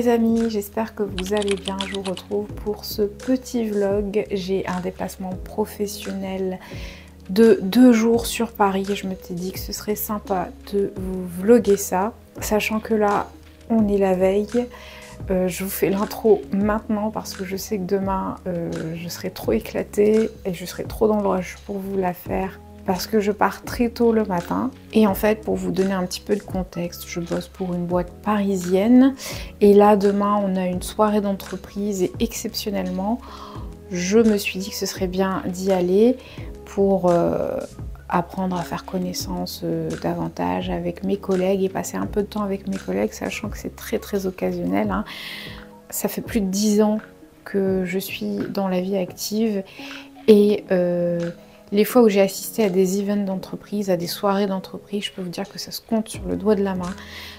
amis, j'espère que vous allez bien. Je vous retrouve pour ce petit vlog. J'ai un déplacement professionnel de 2 jours sur Paris. Je me suis dit que ce serait sympa de vous vlogger ça, sachant que là on est la veille. Je vous fais l'intro maintenant parce que je sais que demain je serai trop éclatée et je serai trop dans le rush pour vous la faire parce que je pars très tôt le matin. Et en fait, pour vous donner un petit peu de contexte, je bosse pour une boîte parisienne et là demain on a une soirée d'entreprise et exceptionnellement je me suis dit que ce serait bien d'y aller pour apprendre à faire connaissance davantage avec mes collègues et passer un peu de temps avec mes collègues, sachant que c'est très occasionnel, hein. Ça fait plus de 10 ans que je suis dans la vie active et les fois où j'ai assisté à des events d'entreprise, à des soirées d'entreprise, je peux vous dire que ça se compte sur le doigt de la main.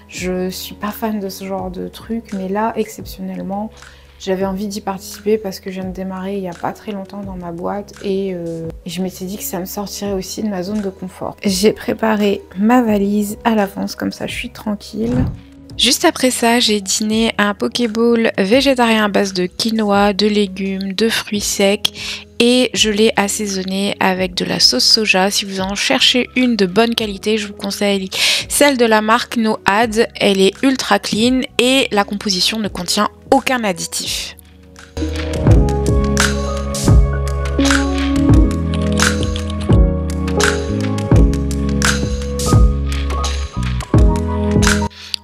Je suis pas fan de ce genre de truc, mais là, exceptionnellement, j'avais envie d'y participer parce que je viens de démarrer il n'y a pas très longtemps dans ma boîte et je m'étais dit que ça me sortirait aussi de ma zone de confort. J'ai préparé ma valise à l'avance, comme ça je suis tranquille. Juste après ça, j'ai dîné un Pokéball végétarien à base de quinoa, de légumes, de fruits secs et je l'ai assaisonné avec de la sauce soja. Si vous en cherchez une de bonne qualité, je vous conseille celle de la marque No Ads. Elle est ultra clean et la composition ne contient aucun additif.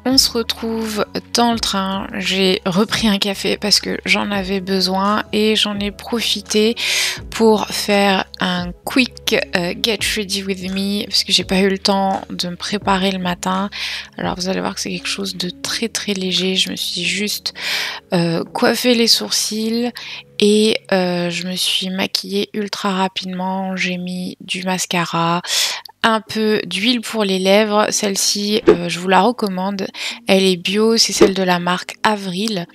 On se retrouve dans le train, j'ai repris un café parce que j'en avais besoin et j'en ai profité pour faire un quick get ready with me parce que j'ai pas eu le temps de me préparer le matin. Alors vous allez voir que c'est quelque chose de très léger. Je me suis juste coiffé les sourcils et je me suis maquillée ultra rapidement. J'ai mis du mascara, un peu d'huile pour les lèvres. Celle-ci, je vous la recommande. Elle est bio, c'est celle de la marque Avril.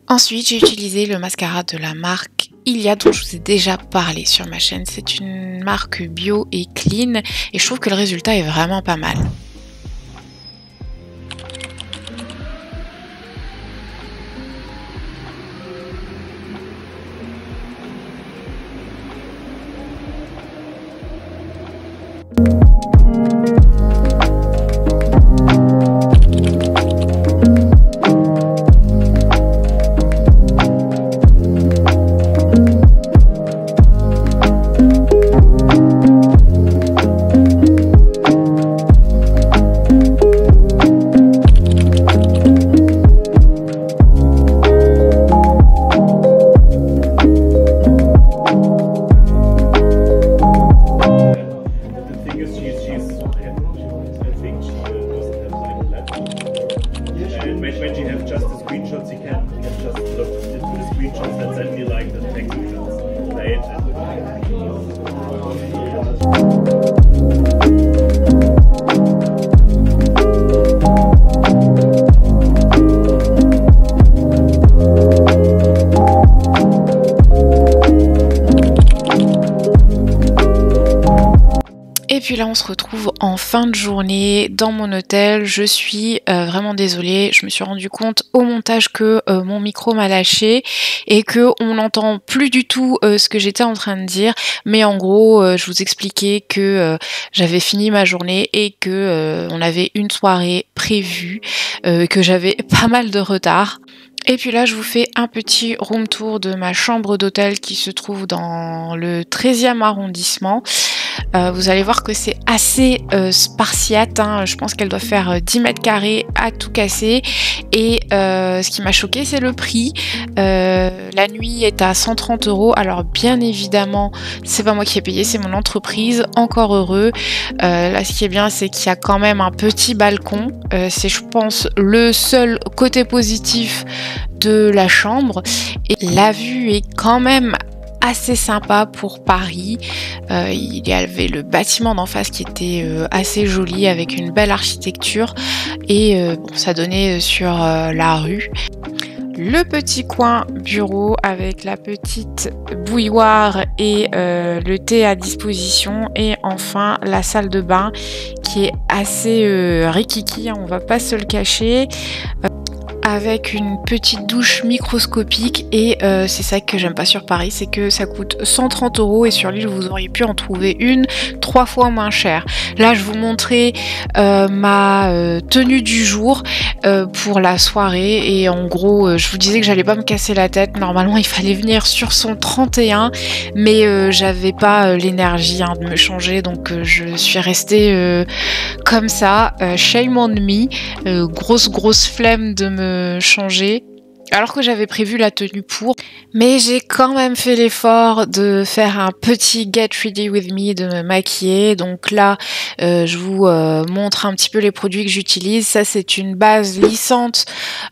Ensuite, j'ai utilisé le mascara de la marque Ilia, dont je vous ai déjà parlé sur ma chaîne. C'est une marque bio et clean et je trouve que le résultat est vraiment pas mal. Et puis là on se retrouve en fin de journée dans mon hôtel. Je suis vraiment désolée, je me suis rendu compte au montage que mon micro m'a lâché et que on n'entend plus du tout ce que j'étais en train de dire, mais en gros je vous expliquais que j'avais fini ma journée et que on avait une soirée prévue, que j'avais pas mal de retard. Et puis là, je vous fais un petit room tour de ma chambre d'hôtel qui se trouve dans le 13e arrondissement. Vous allez voir que c'est assez spartiate, hein. Je pense qu'elle doit faire 10 mètres carrés à tout casser. Et ce qui m'a choqué, c'est le prix. La nuit est à 130 €. Alors bien évidemment, c'est pas moi qui ai payé, c'est mon entreprise. Encore heureux. Là, ce qui est bien, c'est qu'il y a quand même un petit balcon. C'est, je pense, le seul côté positif de la chambre. Et la vue est quand même assez sympa pour Paris. Il y avait le bâtiment d'en face qui était assez joli avec une belle architecture et bon, ça donnait sur la rue. Le petit coin bureau avec la petite bouilloire et le thé à disposition, et enfin la salle de bain qui est assez rikiki, on va pas se le cacher. avec une petite douche microscopique et c'est ça que j'aime pas sur Paris, c'est que ça coûte 130 € et sur l'île vous auriez pu en trouver une 3 fois moins chère. Là je vous montrais ma tenue du jour pour la soirée et en gros je vous disais que j'allais pas me casser la tête. Normalement il fallait venir sur son 31 mais j'avais pas l'énergie de me changer, donc je suis restée comme ça. Shame on me, grosse flemme de me changer alors que j'avais prévu la tenue pour, mais j'ai quand même fait l'effort de faire un petit get ready with me, de me maquiller. Donc là je vous montre un petit peu les produits que j'utilise. Ça c'est une base lissante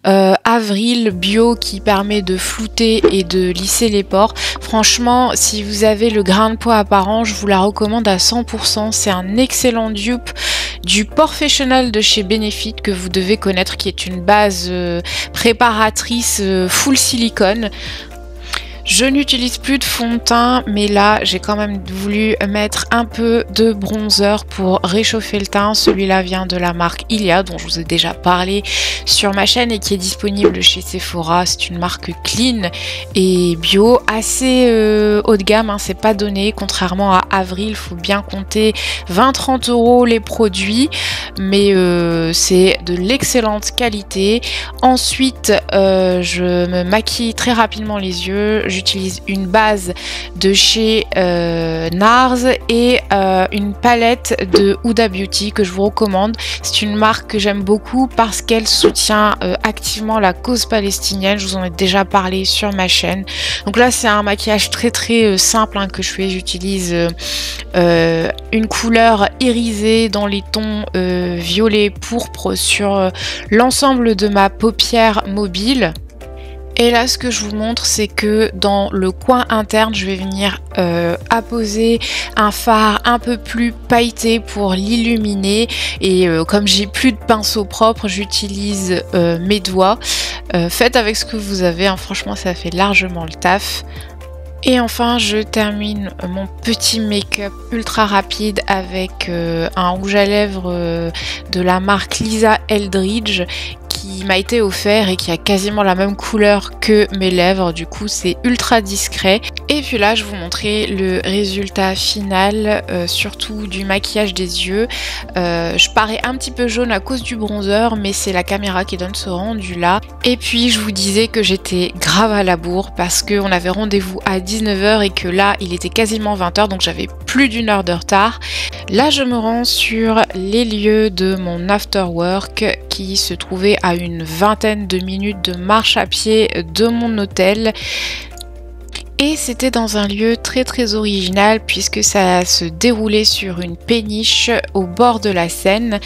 Avril bio qui permet de flouter et de lisser les pores. Franchement si vous avez le grain de poids apparent, je vous la recommande à 100%. C'est un excellent dupe du Porefessional de chez Benefit que vous devez connaître, qui est une base préparatrice full silicone. Je n'utilise plus de fond de teint, mais là j'ai quand même voulu mettre un peu de bronzer pour réchauffer le teint. Celui-là vient de la marque Ilia, dont je vous ai déjà parlé sur ma chaîne et qui est disponible chez Sephora. C'est une marque clean et bio, assez haut de gamme, c'est pas donné. Contrairement à Avril, il faut bien compter 20-30 € les produits, mais c'est de l'excellente qualité. Ensuite, je me maquille très rapidement les yeux. J'utilise une base de chez NARS et une palette de Huda Beauty que je vous recommande. C'est une marque que j'aime beaucoup parce qu'elle soutient activement la cause palestinienne. Je vous en ai déjà parlé sur ma chaîne. Donc là c'est un maquillage très simple que je fais. J'utilise une couleur irisée dans les tons violet pourpre sur l'ensemble de ma paupière mobile. Et là ce que je vous montre, c'est que dans le coin interne je vais venir apposer un fard un peu plus pailleté pour l'illuminer, et comme j'ai plus de pinceau propre, j'utilise mes doigts. Faites avec ce que vous avez, franchement ça fait largement le taf. Et enfin je termine mon petit make-up ultra rapide avec un rouge à lèvres de la marque Lisa Eldridge qui m'a été offert et qui a quasiment la même couleur que mes lèvres, du coup c'est ultra discret. Et puis là je vous montrer le résultat final, surtout du maquillage des yeux. Je parais un petit peu jaune à cause du bronzer, mais c'est la caméra qui donne ce rendu là. Et puis je vous disais que j'étais grave à la bourre parce qu'on avait rendez-vous à 19 h et que là il était quasiment 20 h, donc j'avais plus d'1 heure de retard. Là je me rends sur les lieux de mon after work qui se trouvait à une vingtaine de minutes de marche à pied de mon hôtel. Et c'était dans un lieu très original puisque ça se déroulait sur une péniche au bord de la Seine.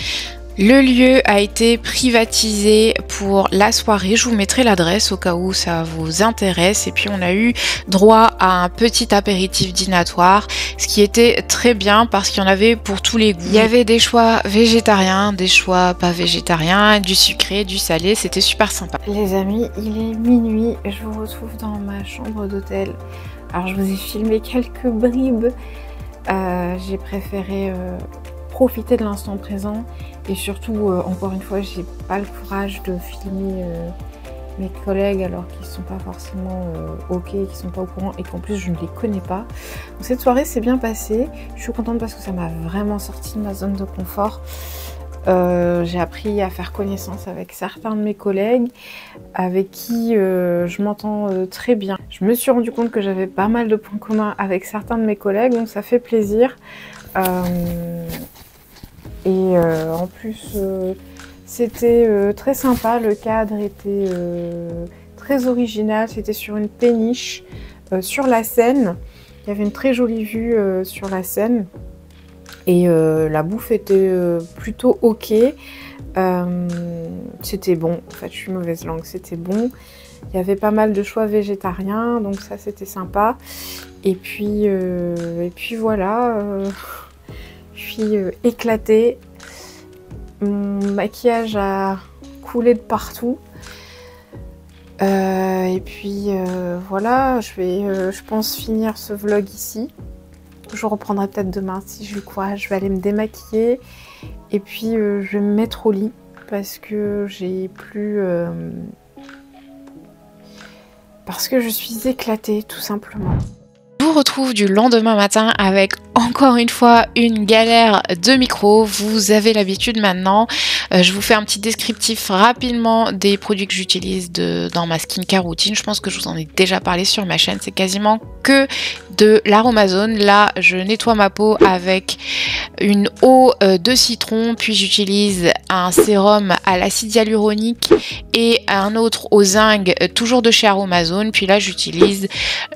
Le lieu a été privatisé pour la soirée, je vous mettrai l'adresse au cas où ça vous intéresse. Et puis on a eu droit à un petit apéritif dînatoire, ce qui était très bien parce qu'il y en avait pour tous les goûts. Il y avait des choix végétariens, des choix pas végétariens, du sucré, du salé, c'était super sympa. Les amis, il est minuit, je vous retrouve dans ma chambre d'hôtel. Alors je vous ai filmé quelques bribes, j'ai préféré profiter de l'instant présent. Et surtout, encore une fois, j'ai pas le courage de filmer mes collègues alors qu'ils sont pas forcément ok, qu'ils sont pas au courant et qu'en plus je ne les connais pas. Donc cette soirée s'est bien passée. Je suis contente parce que ça m'a vraiment sorti de ma zone de confort. J'ai appris à faire connaissance avec certains de mes collègues avec qui je m'entends très bien. Je me suis rendu compte que j'avais pas mal de points communs avec certains de mes collègues, donc ça fait plaisir. Et en plus c'était très sympa, le cadre était très original, c'était sur une péniche sur la Seine. Il y avait une très jolie vue sur la Seine et la bouffe était plutôt ok. C'était bon, en fait je suis mauvaise langue, c'était bon. Il y avait pas mal de choix végétariens, donc ça c'était sympa. Et puis voilà, je suis éclatée. Mon maquillage a coulé de partout. Et puis voilà, je vais je pense finir ce vlog ici. Je reprendrai peut-être demain si j'ai le courage. Je vais aller me démaquiller et puis je vais me mettre au lit. parce que j'ai plus... parce que je suis éclatée tout simplement. Je vous retrouve du lendemain matin avec encore une fois une galère de micro. Vous avez l'habitude maintenant. Je vous fais un petit descriptif rapidement des produits que j'utilise dans ma skincare routine. Je pense que je vous en ai déjà parlé sur ma chaîne. C'est quasiment que de l'Aromazone. Là, je nettoie ma peau avec une eau de citron, puis j'utilise un sérum à l'acide hyaluronique et un autre au zinc, toujours de chez Aromazone. Puis là, j'utilise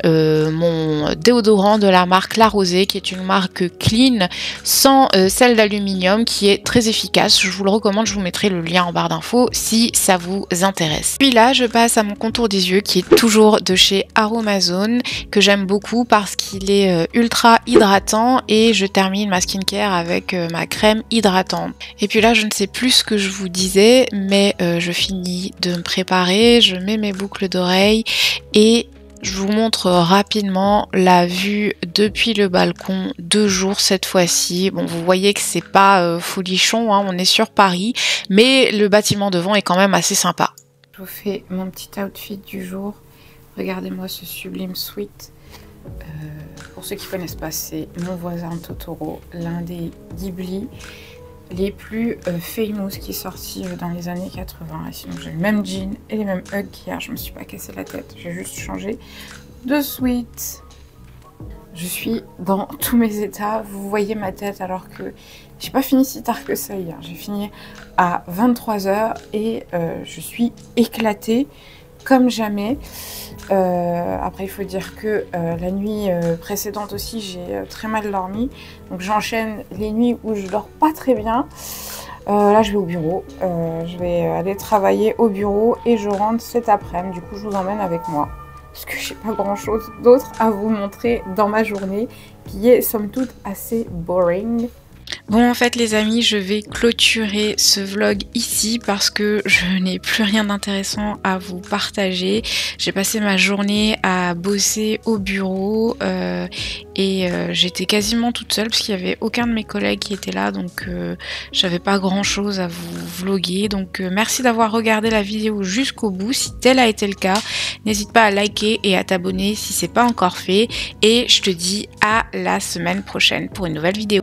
mon déodorant de la marque La Rosée, qui est une marque clean sans sel d'aluminium, qui est très efficace. Je vous le recommande, je vous mettrai le lien en barre d'infos si ça vous intéresse. Puis là, je passe à mon contour des yeux qui est toujours de chez Aromazone, que j'aime beaucoup parce qu'il est ultra hydratant, et je termine ma skincare avec ma crème hydratante. Et puis là, je ne sais plus ce que je vous disais, mais je finis de me préparer, je mets mes boucles d'oreilles et je vous montre rapidement la vue depuis le balcon de jour cette fois-ci. Bon, vous voyez que c'est pas folichon, hein, on est sur Paris, mais le bâtiment devant est quand même assez sympa. Je vous fais mon petit outfit du jour. Regardez-moi ce sublime sweat. Pour ceux qui ne connaissent pas, c'est mon voisin Totoro, l'un des Ghibli les plus famous qui est sorti dans les années 80. Et sinon j'ai le même jean et les mêmes hugs qu'hier. Je me suis pas cassé la tête, j'ai juste changé de sweat. Je suis dans tous mes états. Vous voyez ma tête alors que j'ai pas fini si tard que ça hier. J'ai fini à 23 h et je suis éclatée comme jamais. Après il faut dire que la nuit précédente aussi j'ai très mal dormi, donc j'enchaîne les nuits où je dors pas très bien. Là je vais au bureau, je vais aller travailler au bureau et je rentre cet après-midi. Du coup je vous emmène avec moi parce que j'ai pas grand chose d'autre à vous montrer dans ma journée qui est somme toute assez boring. Bon, en fait les amis, je vais clôturer ce vlog ici parce que je n'ai plus rien d'intéressant à vous partager. J'ai passé ma journée à bosser au bureau et j'étais quasiment toute seule parce qu'il n'y avait aucun de mes collègues qui était là, donc j'avais pas grand chose à vous vloguer. Donc merci d'avoir regardé la vidéo jusqu'au bout. Si tel a été le cas, n'hésite pas à liker et à t'abonner si c'est pas encore fait, et je te dis à la semaine prochaine pour une nouvelle vidéo.